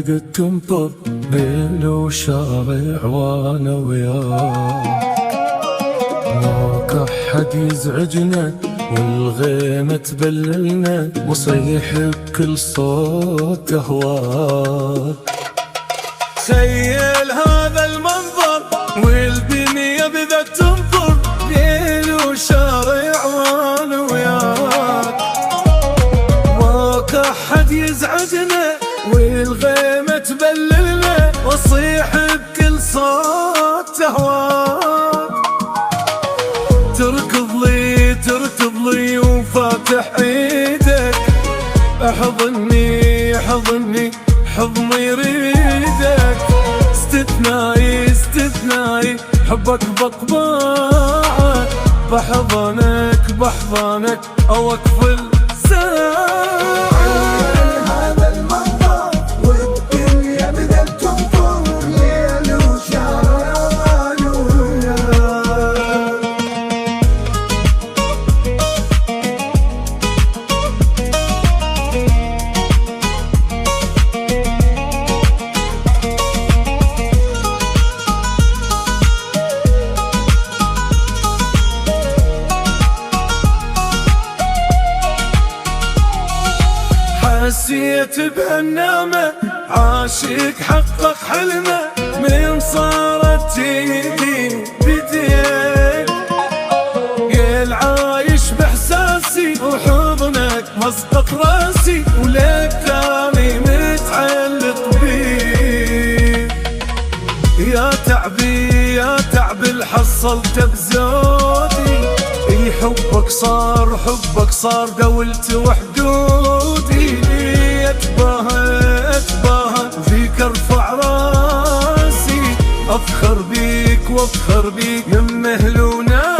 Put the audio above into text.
قد تنطر ليل وشارع وانا وياك، ماك احد يزعجنا والغيمة تبللنا، وصيح بكل صوت اهواك. تخيل هذا المنظر والدنيا بدأت تنظر، ليل وشارع وانا وياك، ماك احد يزعجنا والغيمة تبللنا، واصيح بكل صوت اهواك. تركض لي وفاتح ايدك، احضني حضن يريدك، استثنائي حبك بطباعه، بحضنك اوقف الساعه. هذا المنظر والدنيا بدأت تنظر، ليل وشارع وانا وياك. حسيت بهالنعمة عاشق حقق حلمه، من صارت ايدي بديك، يا العايش باحساسي وحضنك مسقط راسي، ولك تاني متعلق بيك. يا تعبي اللي حصلته بزودي، حبك صار دولت وحدودي، اتباهى فيك ارفع راسي، افخر بيك من مهل وناسي.